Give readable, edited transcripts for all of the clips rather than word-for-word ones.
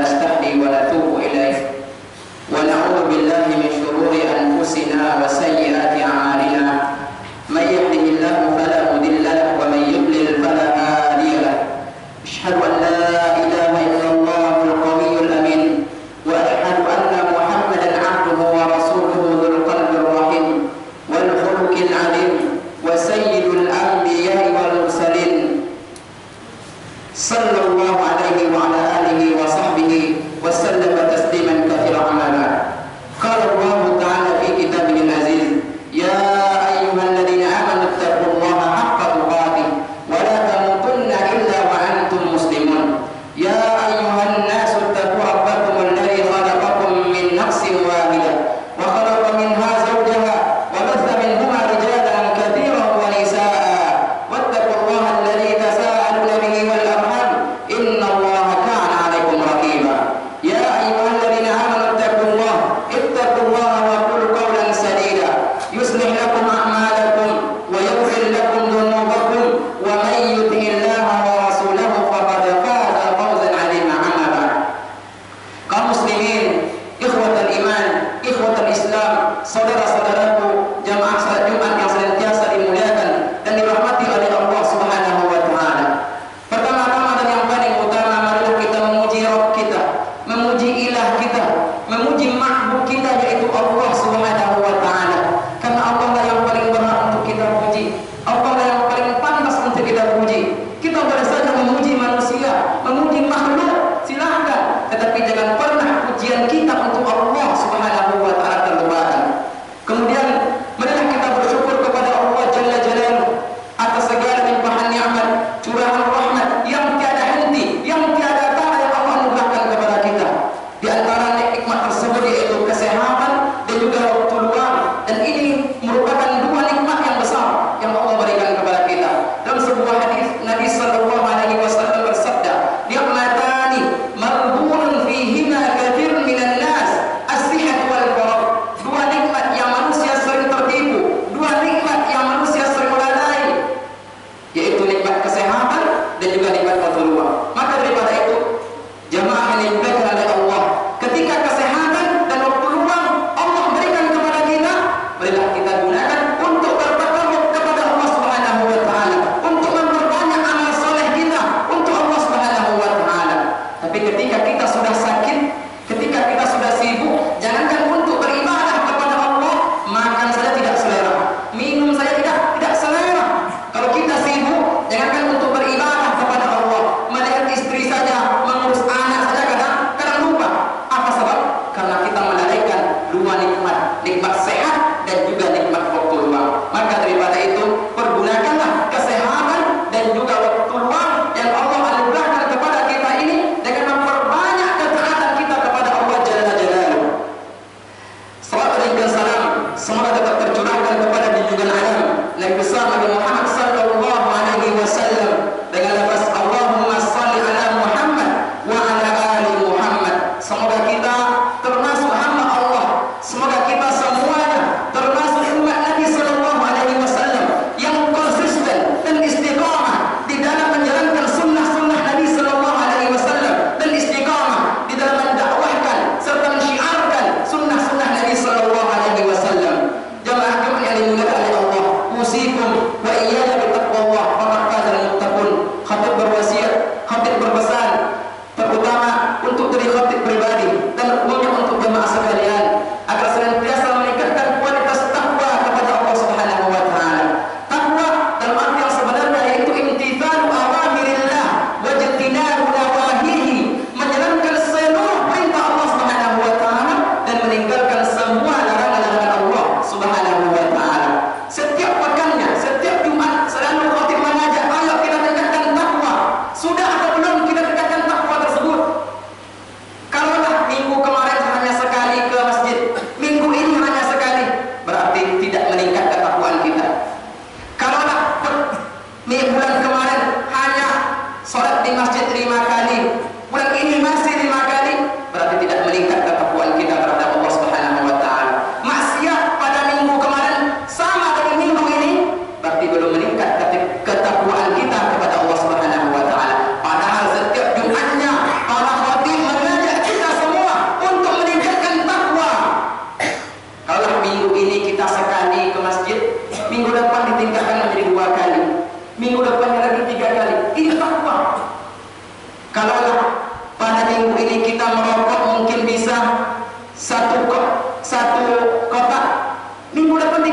ونستهدي ونتوب إليه ونعوذ بالله من شرور أنفسنا وسيئات أعمالنا من يهده الله فلا مضل له ومن يضلل فلا هادي له أشهد أن لا إله إلا الله القوي الأمين وأشهد أن محمدا عبده ورسوله ذو القلب الرحيم والخلق العظيم وسيد الأنبياء والمرسلين صلى الله عليه وعلى آله وصحبه وسلم تسليما كثيرا. أما بعد قال الله تعالى في كتابه العزيز يا أيها الذين آمنوا اتقوا الله حق تقاته ولا تموتن إلا وأنتم مسلمون يا أيها الناس اتقوا ربكم الذي خلقكم من نفس واحدة وخلق منها زوجها وبث منهما رجالا كثيرا ونساء واتقوا الله الذي تساءلون به والأرحام إن الله كان عليكم رقيبا يا أيها الذين آمنوا اتقوا الله وقولوا قولا سديدا يصلح لكم أعمالكم ويغفر لكم ذنوبكم ومن يطع الله ورسوله فقد فاز فوزا عظيما. أما بعد kaum muslimin, ikhwatal iman, ikhwatal Islam, saudara-saudaraku jamaah salat Jumat yang senantiasa dimuliakan dan dirahmati oleh Allah Subhanahu wa taala. Pertama-tama dan yang paling utama, marilah kita memuji Rabb kita, memuji ilah kita, memuji mahbub kita yaitu Allah Subhanahu wa taala. Karena Allah lah yang paling berhak untuk kita puji. Allah lah yang paling pantas untuk kita puji. Kita boleh saja memuji manusia, memuji makhluk, silahkan, tetapi jangan pernah pujian kita untuk Allah Subhanahu wa taala terlupakan. Kemudian marilah kita bersyukur kepada Allah Jalla Jalaluhu atas segala limpahan nikmat, curahan rahmat yang tiada henti, yang tiada tara yang Allah anugerahkan kepada kita. Di antara nikmat tersebut yaitu kesehatan dan juga waktu luang, dan ini merupakan dua nikmat yang besar yang Allah berikan kepada kita. Dalam sebuah hadis Nabi sallallahu alaihi wasallam bersabda, "Ni'matani maghbunun fihima katsirun minan nas, as-sihhat wal faragh." Dua nikmat yang manusia sering tertipu, dua nikmat yang manusia sering lalai, yaitu nikmat kesehatan dan juga nikmat waktu luang. Maka daripada itu, jamaah yang dimuliakan oleh Allah, ketika kesehatan dan waktu luang Allah berikan kepada kita, marilah kita gunakan untuk bertakarrub kepada Allah Subhanahu wa taala, untuk memperbanyak amal soleh kita untuk Allah Subhanahu wa taala. Tapi ketika kita sudah sakit, ketika kita sudah sibuk, jangankan untuk beribadah kepada Allah, makan saja tidak selera, minum saja tidak selera. Kalau kita sibuk, jangankan untuk beribadah kepada Allah, melihat istri saja, mengurus anak saja kadang lupa. Apa sebab? Karena kita melalaikan dua nikmat, nikmat sehat dan juga nikmat waktu luang. Maka daripada itu, pergunakanlah kesehatan dan juga waktu luang yang Allah anugerahkan kepada kita ini dengan memperbanyak ketaatan kita kepada Allah Jalla Jalaluhu. Salawat dan salam semoga tetap tercurahkan kepada junjungan alam Nabi besar Nabi Muhammad sallallahu alaihi wasallam dengan lafaz Allahumma shalli ala Muhammad wa ala ali Muhammad. Semoga kita termasuk hamba Allah, semoga kita semuanya termasuk umat Nabi sallallahu alaihi wasallam yang konsisten dan istiqamah di dalam menjalankan sunnah-sunnah Nabi sallallahu alaihi wasallam dan istiqamah di dalam mendakwahkan serta mensyiarkan sunnah-sunnah Nabi sallallahu alaihi wasallam. Jamaah yang dimuliakan oleh Allah, usikum wa iyaya bittaqwa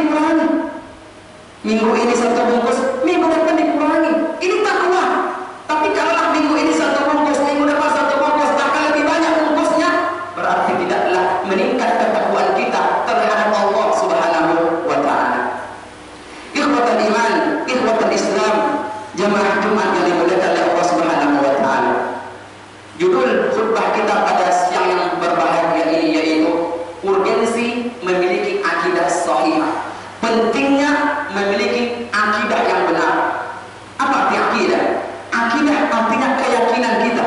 dikurangi. Minggu ini 1 bungkus, minggu depan dikurangi. Ini takwa. Tapi kalau minggu ini 1 bungkus, minggu depan 1 bungkus, bahkan lebih banyak bungkusnya, berarti tidaklah meningkat ketakwaan kita terhadap Allah Subhanahu wa Ta'ala. Ikhwatul iman, ikhwatul Islam, jamaah Jumat yang dimuliakan oleh Allah Subhanahu wa Ta'ala. Judul khutbah kita pada siang yang berbahagia ini yaitu urgensi memiliki akidah sahihah. Pentingnya memiliki akidah yang benar. Apa arti akidah? Akidah artinya keyakinan kita,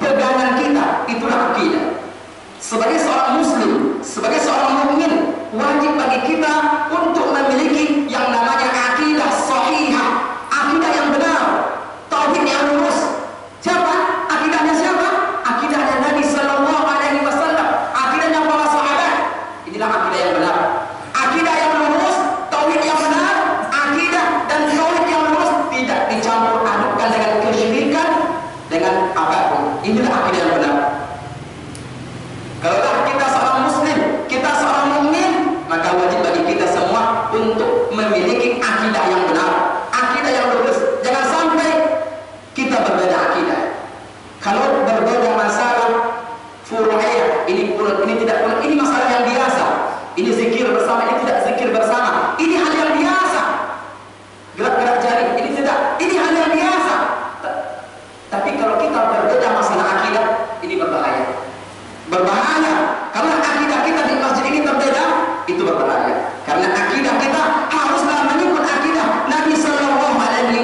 pegangan kita, itulah akidah. Sebagai seorang muslim, sebagai seorang mukmin, wajib bagi kita untuk memiliki yang namanya akidah sahihah, akidah yang benar, tauhid yang lurus. Siapa? Akidahnya siapa? Akidahnya Nabi Sallallahu Alaihi Wasallam, akidahnya para sahabat. Inilah akidah yang benar, akidah yang lurus, tauhid yang benar, akidah dan tauhid yang lurus tidak dicampur adukkan dengan kesyirikan, dengan apapun. Inilah akidah yang benar. Kalau kita seorang muslim, kita seorang mukmin, maka wajib bagi kita semua untuk memiliki akidah yang benar, akidah yang lurus. Jangan sampai kita berbeda akidah. Kalau berbeda masalah furu'iyah, ini kunut, ini tidak kunut, ini masalah yang biasa. Ini zikir bersama, ini tidak zikir bersama. Ini hal yang biasa. Gerak-gerak jari, ini tidak, ini hal yang biasa. Tapi kalau kita berbeda masalah akidah, ini berbahaya. Berbahaya. Karena akidah kita di masjid ini berbeda, itu berbahaya. Karena akidah kita haruslah mengikut akidah Nabi Sallallahu Alaihi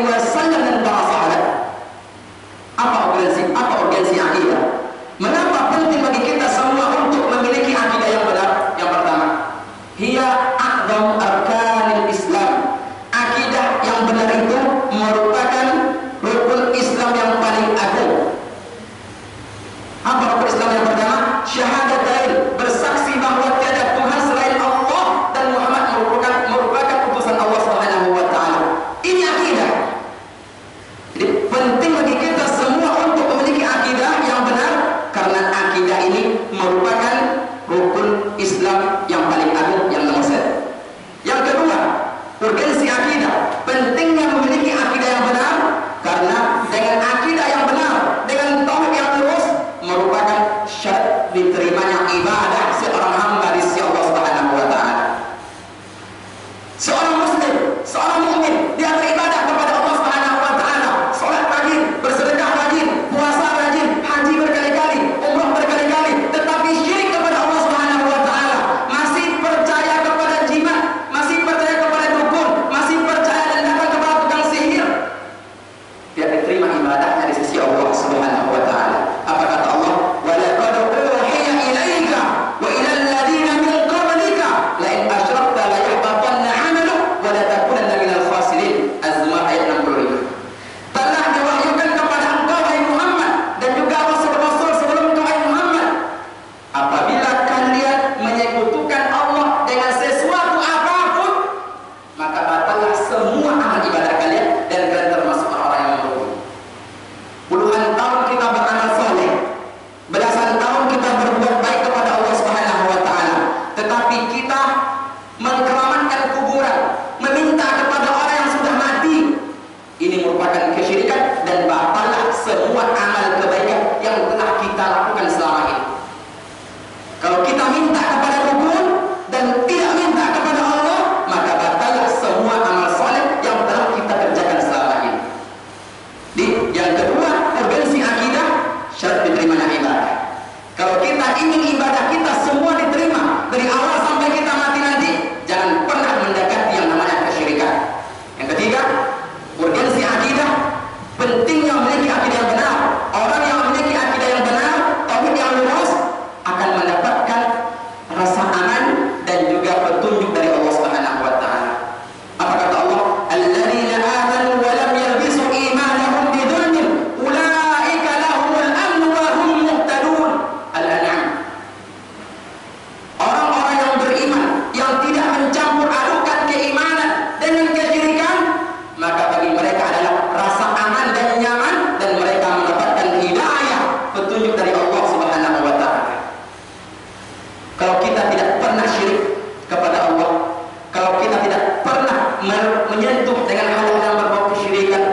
menyentuh dengan hal yang berbau kesyirikan,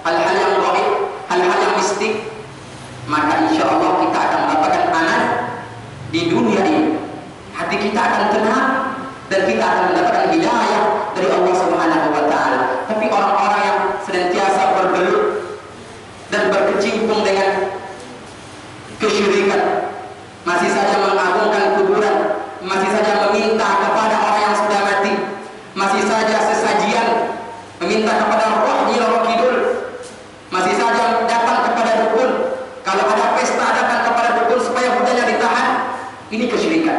hal-hal yang gaib, hal-hal yang mistik, maka insya Allah kita akan mendapatkan aman di dunia ini. Hati kita akan tenang dan kita akan mendapatkan hidayah dari Allah Subhanahu wa Ta'ala. Tapi orang-orang yang senantiasa bergelut dan berkecimpung dengan kesyirikan, masih saja mengagungkan kuburan, masih saja meminta kepada orang yang sudah mati, masih saja sesajian meminta kepada roh Nyi Kidul, masih saja datang kepada dukun, kalau ada pesta datang kepada dukun supaya budaya ditahan. Ini kesyirikan.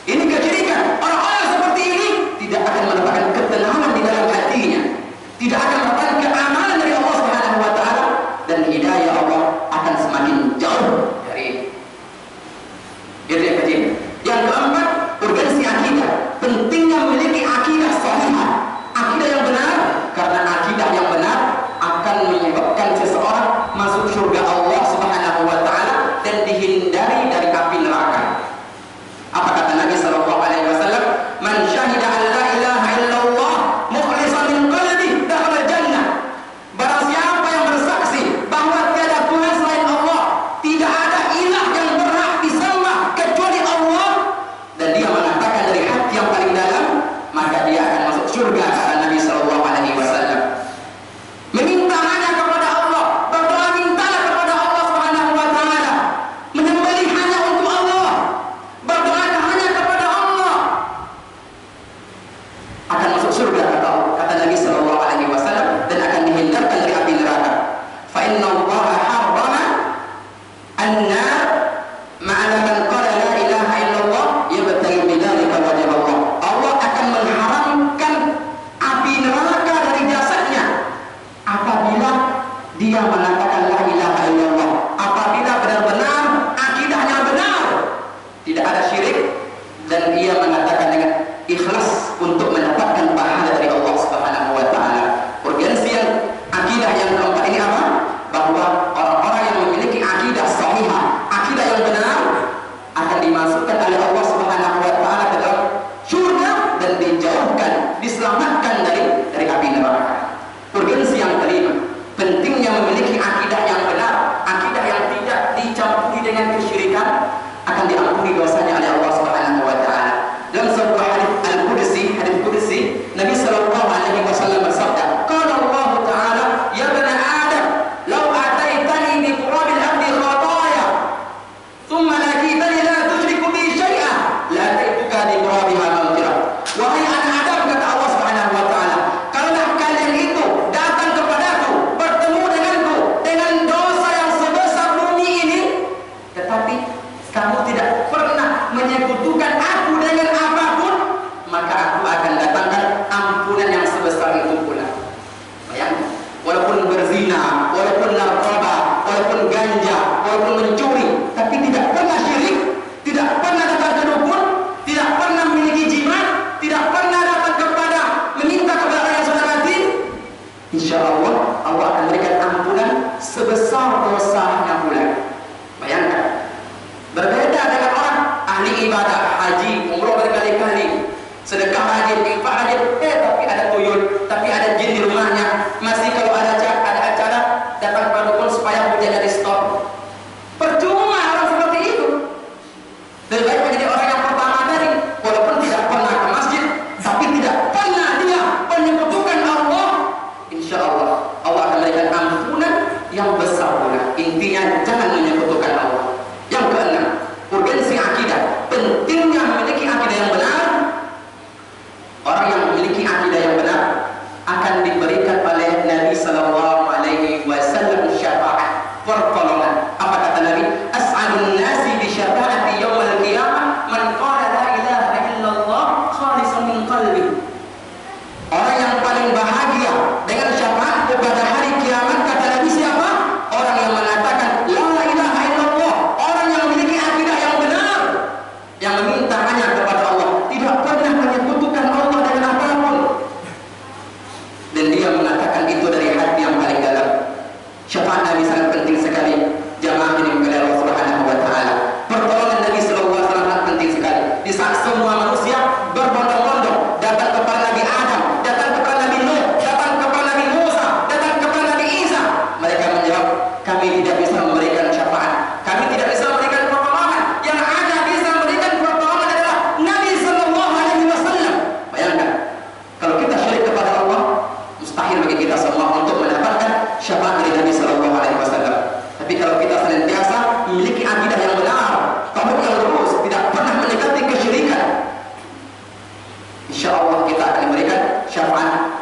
Ini kesyirikan. Orang-orang seperti ini tidak akan mendapatkan ketenangan di dalam hatinya, tidak akan mendapatkan keamanan dari Allah Subhanahu wa Ta'ala, dan hidayah Allah akan semakin jauh dari ini. Itu yang ketiga. Yang keempat, urgensi akidah. Pentingnya memiliki akidah sahihah, akidah yang benar, karena akidah yang benar akan menyebabkan seseorang masuk surga Allah Subhanahu wa Ta'ala dan dihindari dari api neraka. Apa kata Nabi sallallahu alaihi wasallam? Man syahida an la ilaha illallah mukhlishan min qalbi dakhala jannah. Barang siapa yang bersaksi bahwa tiada Tuhan selain Allah, tidak ada ilah yang berhak disembah kecuali Allah, dan dia mengatakan dari hati yang paling dalam, maka dia akan masuk surga, kata Nabi sallallahu alaihi wasallam. Meminta hanya kepada Allah, berdoa mintalah kepada Allah Subhanahu wa Ta'ala, menyembelih hanya untuk Allah, berdoa hanya kepada Allah, akan masuk surga, kata Nabi sallallahu alaihi wasallam, dan akan dihindarkan dari api neraka. Fa inna Allah harrama an-nar ma'ala man qala la ilaha illallah yabtaghi bidzalika wajh Allah. Allah akan mengharamkan api neraka dari jasadnya apabila dia mengatakan la ilaha illallah, apabila benar-benar akidahnya benar, tidak ada syirik, dan ia mengatakan dengan ikhlas untuk mendapatkan pahala dari Allah Subhanahu wa Ta'ala. Urgensi yang akidah yang keempat ini apa? Bahwa orang-orang yang memiliki akidah sahihah, akidah yang benar, akan dimasukkan oleh Allah Subhanahu wa Ta'ala ke dalam surga dan dijauhkan, diselamatkan dari api neraka. Urgensi yang kelima, pentingnya memiliki akidah yang benar, akidah yang tidak dicampuri dengan kesyirikan, akan diampuni dosanya oleh Allah Subhanahu wa Ta'ala. Dalam sebuah hadis qudsi, Nabi sallallahu alaihi wasallam bersabda, qala Allah Ta'ala, ya bani Adam, law ataitani bi qurabil ardi khataya thumma laqitani la tusyriku bi syai'a la ta'tuka bi qurabiha maghfirah. Wahai anak Adam, kata Allah Subhanahu wa Ta'ala, kalaulah kalian itu datang kepadaku, bertemu denganku dengan dosa yang sebesar bumi ini, tetapi kamu tidak pernah menyekutukan aku dengan apapun, maka aku akan datangkan ampunan yang sebesar itu pula. Bayangkan, walaupun berzina, walaupun narkoba, walaupun ganja, walaupun mencuri, tapi tidak pernah syirik, tidak pernah datang ke dukun, tidak pernah memiliki jimat, tidak pernah datang kepada meminta kepada orang yang sudah mati, insya Allah Allah akan berikan ampunan sebesar dosanya pula. Bayangkan, berbeda dengan orang ahli ibadah, haji, umroh berkali-kali, sedekah rajin, infak rajin, tapi ada tuyul, tapi ada jin di rumahnya, masih kalau ada acara datang pada dukun supaya hujannya di stop. Percuma orang seperti itu. Lebih baik menjadi orang yang pertama tadi, walaupun tidak pernah ke masjid, tapi tidak pernah dia menyekutukan Allah, insya Allah Allah akan memberikan ampunan yang besar pula. Intinya jangan menyekutukan Allah. Yang keenam, urgensi akidah, pentingnya memiliki akidah yang benar. Orang yang memiliki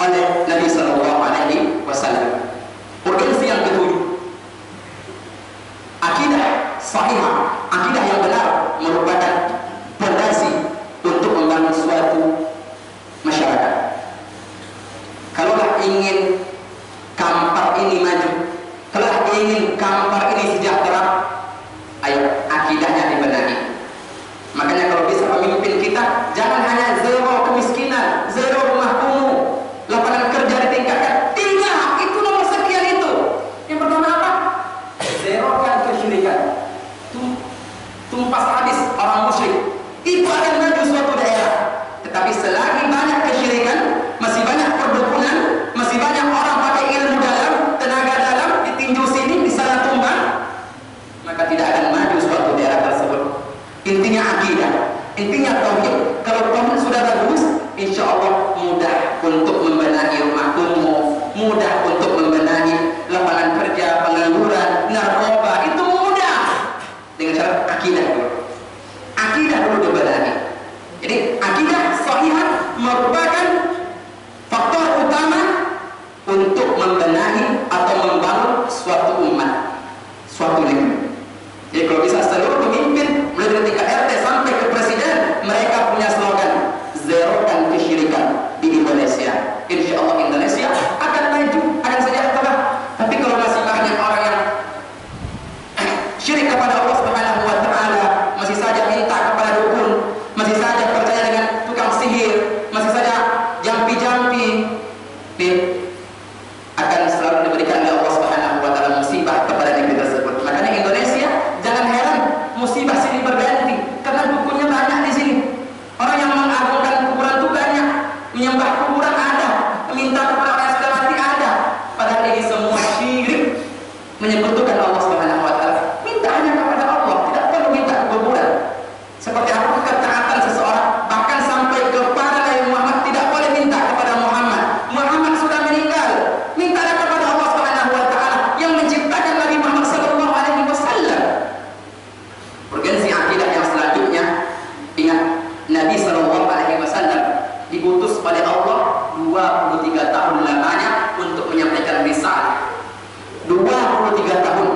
oleh Nabi Sallallahu Alaihi Wasallam. Urgensi yang ketujuh, akidah sahihah, akidah yang benar merupakan fondasi untuk membangun suatu masyarakat. Kalaulah ingin Kampar ini maju, kalau ingin Kampar ini sejahtera, ayo akidahnya dibenahi. Makanya kalau bisa pemimpin kita jangan hanya zero kemiskinan, zero rumah kumuh, lapangan kerja ditingkatkan. Tidak, itu nomor sekian itu. Yang pertama apa? Zero kan kesyirikan. Tumpas habis orang musyrik. Itu akan maju suatu daerah. Tetapi selagi banyak kesyirikan, masih banyak perdukunan, masih banyak orang pakai ilmu dalam, tenaga dalam, ditinju sini, di sana tumbang, maka tidak akan maju suatu daerah tersebut. Intinya akidah, intinya tauhid. Kalau tauhid sudah bagus, insya Allah mudah untuk membenahi rumah kumuh, mudah untuk membenahi lapangan kerja, pengangguran, narkoba, itu mudah dengan syarat akidah dulu. Akidah dulu dibenahi. Jadi akidah sahihah merupakan faktor utama untuk membenahi atau membangun suatu umat, suatu negeri. Jadi kalau bisa seluruh pemimpin mulai dari tingkat RT sampai ke presiden, mereka punya slogan zerokan kesyirikan di Indonesia. Insya Allah Indonesia akan maju, akan sejahtera. Tapi kalau masih banyak orang yang syirik kepada Allah Subhanahu wa Ta'ala, masih saja minta kepada dukun, masih saja percaya dengan tukang sihir, masih saja jampi-jampi, akan selalu diberikan oleh Allah Subhanahu wa Ta'ala musibah kepada negeri tersebut. Makanya Indonesia jangan heran musibah sini berganti karena dukunnya banyak di sini. Orang yang mengagungkan kuburan itu banyak, menyembah kuburan ada, minta kepada orang yang sudah mati ada. Padahal ini semua syirik, menyekutukan Allah Subhanahu wa Ta'ala. Minta hanya kepada Allah, tidak perlu minta ke kuburan. Seperti apa ketaatan seseorang, bahkan sampai kepada Nabi Muhammad tidak boleh minta kepada Muhammad. Muhammad sudah meninggal, minta kepada Allah Subhanahu wa Ta'ala yang menciptakan Nabi Muhammad sallallahu alaihi wasallam. Urgensi akidah yang selanjutnya, ingat Nabi sallallahu alaihi wasallam diutus oleh Allah 23 tahun lamanya untuk menyampaikan risalah. 23 tahun,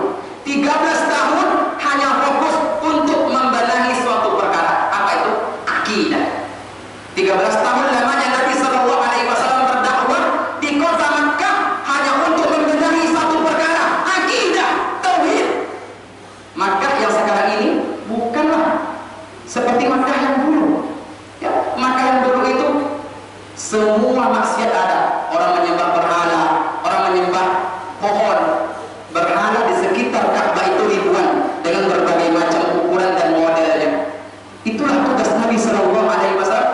13 tahun hanya fokus untuk membenahi suatu perkara. Apa itu? Akidah. 13 tahun lamanya Nabi sallallahu alaihi wasallam berdakwah di kota Makkah hanya untuk membenahi satu perkara, akidah, tauhid. Makkah yang sekarang ini bukanlah seperti Makkah yang dulu. Ya, Makkah yang dulu itu semua maksiat ada. Orang menyembah berhala, orang menyembah pohon, berhala di sekitar Ka'bah itu ribuan dengan berbagai macam ukuran dan modelnya. Itulah tugas Nabi sallallahu alaihi wasallam,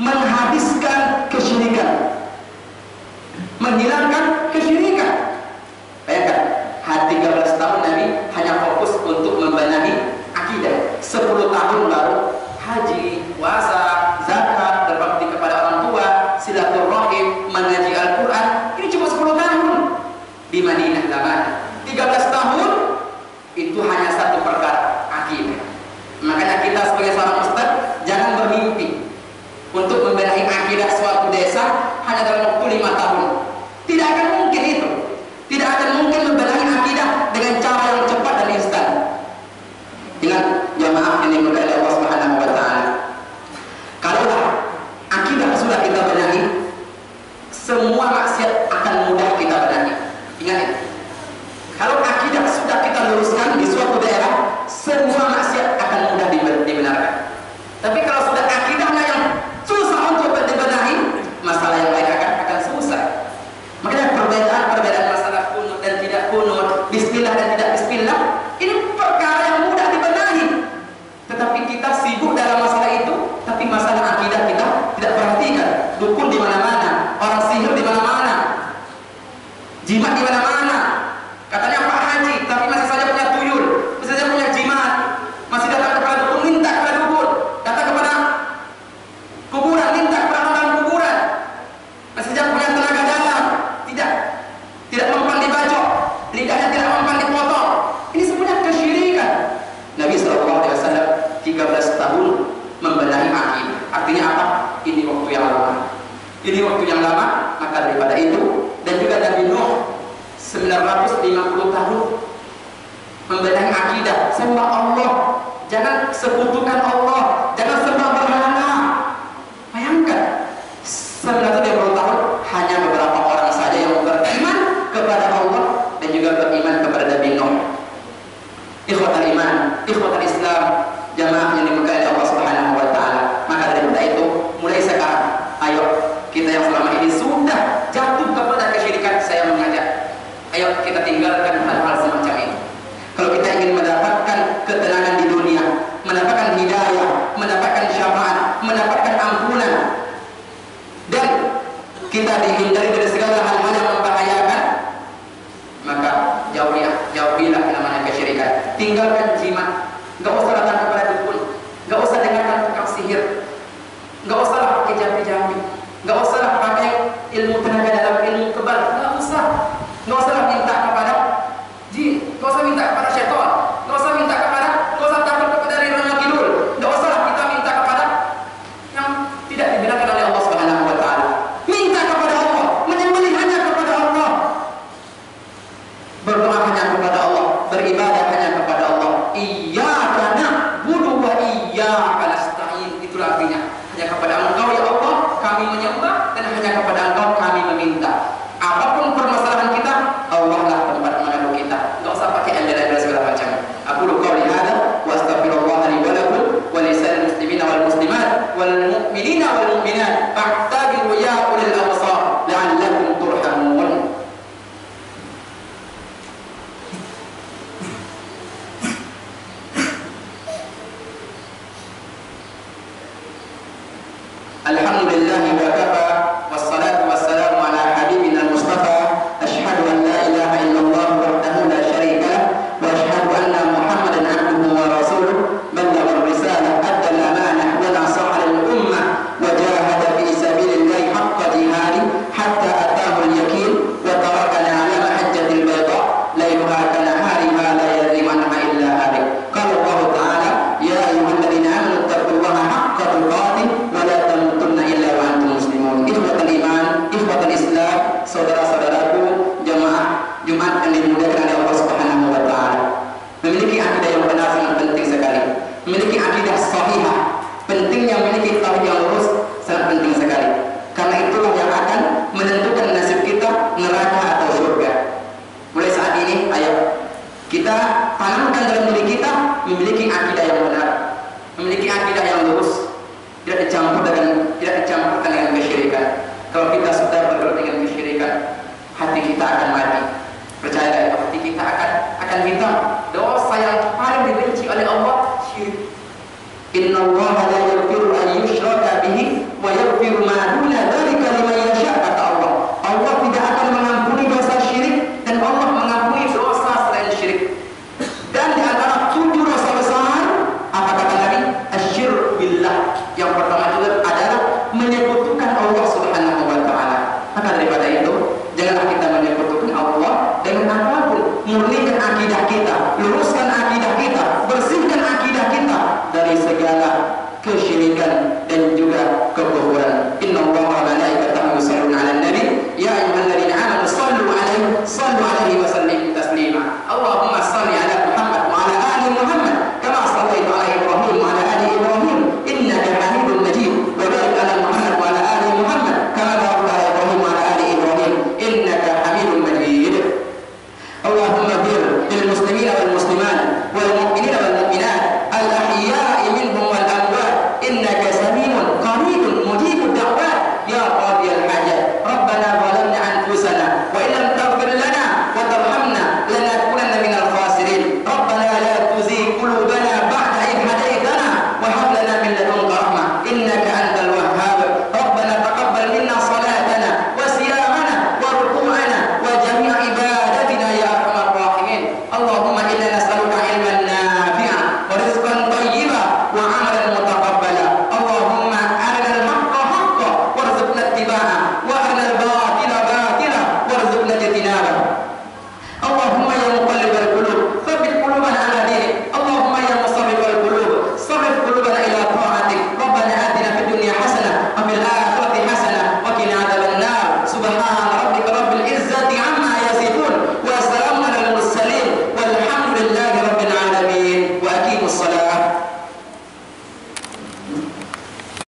menghabiskan kesyirikan, menghilangkan kesyirikan. Bayangkan, 13 tahun Nabi hanya fokus untuk membenahi akidah. 10 tahun baru haji, puasa, zakat, berbakti kepada orang tua, silaturahim, mengaji Al-Quran. Ini cuma 10 tahun di Madinah lamanya. 13 tahun itu hanya satu perkara, akidah. Makanya kita sebagai seorang ustaz jangan bermimpi untuk membenahi akidah suatu desa hanya dalam waktu 5 tahun. Tidak akan mungkin itu. Tidak akan mungkin membenahi akidah dengan cara yang cepat dan instan. Ingat jamaah yang dimuliakan oleh Allah Subhanahu wa Ta'ala, kalaulah akidah sudah kita benahi, semua maksiat akan mudah kita benahi. Ingat itu. Kalau akidah sudah kita luruskan di suatu daerah, semua maksiat akan mudah dibenarkan. Tapi kalau sudah akidahnya yang susah untuk dibenahi, masalah yang lain akan susah. Makanya perbedaan masalah kunut dan tidak kunut, bismillah dan tidak bismillah, ini perkara yang mudah dibenahi. Tetapi kita sibuk dalam masalah itu, tapi masalah akidah kita tidak perhatikan. Dukun di mana-mana, orang sihir di mana-mana, jimat di mana-mana. Katanya Pak Haji, tapi masih saja punya tuyul, masih saja punya jimat, masih datang kepada dukun, minta kepada dukun, datang kepada kuburan, minta kepada orang kuburan, masih saja punya tenaga dalam, tidak mempan dibacok, lidahnya tidak mempan dipotong. Ini semuanya kesyirikan. Nabi sallallahu alaihi wasallam 13 tahun membenahi akidah. Artinya apa? Ini waktu yang lama. Ini waktu yang lama, maka daripada daripada itu. Dan juga Nabi Nuh 950 tahun membenahi akidah, sembah Allah, jangan sekutukan Allah, jangan sembah berhala. Bayangkan 950 tahun hanya beberapa orang saja yang beriman kepada Allah dan juga beriman kepada Nabi Nuh. Ikhwatal iman, ikhwatal Islam, jamaah yang dimuliakan oleh Allah Subhanahu wa taala. Maka daripada itu, mulai sekarang ayo kita yang selama ini sudah jatuh kepada kesyirikan, saya mengajak, ayo kita tinggalkan hal-hal semacam ini. Kalau kita ingin mendapatkan ketenangan di dunia, mendapatkan hidayah, mendapatkan syafaat, mendapatkan ampunan, dan kita dihindari dari segala hal-hal yang membahayakan, maka jauhilah yang namanya kesyirikan. Tinggalkan jimat, gak usah datang kepada dukun, gak usah dengarkan tukang sihir, gak usah pakai jampi-jampi, gak usah pakai ilmu tenaga dalam, ilmu kebal, gak usah minta kepada jin, gak usah minta kepada syaitan, gak usah takut kepada Rirana Kidul, gak usah kita minta kepada yang tidak dibenarkan oleh Allah Subhanahu wa taala. Minta kepada Allah, menyembelih hanya kepada Allah, berdoa hanya kepada Allah, beribadah hanya kepada Allah. Iyyaka na'budu wa iyyaka nasta'in, itulah artinya. Hanya kepada Engkau ya Allah kami menyembah, dan hanya kepada Engkau kami meminta. Apapun permasalahan kita, Allah lah tempat mengadu kita. Enggak usah pakai embel-embel segala macam. Aqulu qouli hadza wa astaghfirullah li wa lakum wa lisa'il muslimina wal muslimat wal mu'minina wal mu'minat fa'tabiru ya ulil absar la'allakum turhamun. Alhamdulillah wa kafa wassalatu wassalamu ala habibina al-mustafa ashhadu an la ilaha illallah wahdahu la syarika lah wa ashhadu anna muhammadan abduhu wa rasuluh ballagha ar-risalah adda al-amanah wa nasaha lil-ummah wa jahada fi sabilillahi haqqa jihadi hatta ataahu al-yaqin wa tarakana ala mahajjatil bayda laylaha kanahariha la yazighu anha illa halik. Qala Allah ta'ala ya ayyuhalladzina amanu taqullaha haqqa tuqatih wa la tamutunna illa wa antum muslimun. Ikhwatal iman, ikhwatal Islam, saudara-saudaraku jemaah Jumat yang dimuliakan oleh Allah Subhanahu wa taala. Memiliki akidah yang benar sangat penting sekali. Memiliki akidah sahihah, pentingnya memiliki tauhid yang lurus sangat penting sekali. Karena itulah yang akan menentukan nasib kita neraka atau surga. Mulai saat ini ayo kita tanamkan dalam diri kita memiliki akidah yang benar, memiliki akidah yang lurus, tidak dicampurkan dengan kesyirikan. Kalau kita sudah bergelut dengan kesyirikan, hati kita akan mati. Percayalah itu, hati kita akan hitam. Dosa yang paling dibenci oleh Allah syirik. Innallaha la yaghfiru an yushraka bihi wa yaghfiru ma duna dzalika liman yasha, kata Allah. Allah tidak akan mengampuni dosa syirik, dan Allah mengampuni dosa selain syirik. Dan di antara 7 dosa besar, apa kata Nabi? Asyirk billah. Yang pertama adalah menyekutukan Allah Subhanahu wa taala. Maka daripada itu, janganlah kita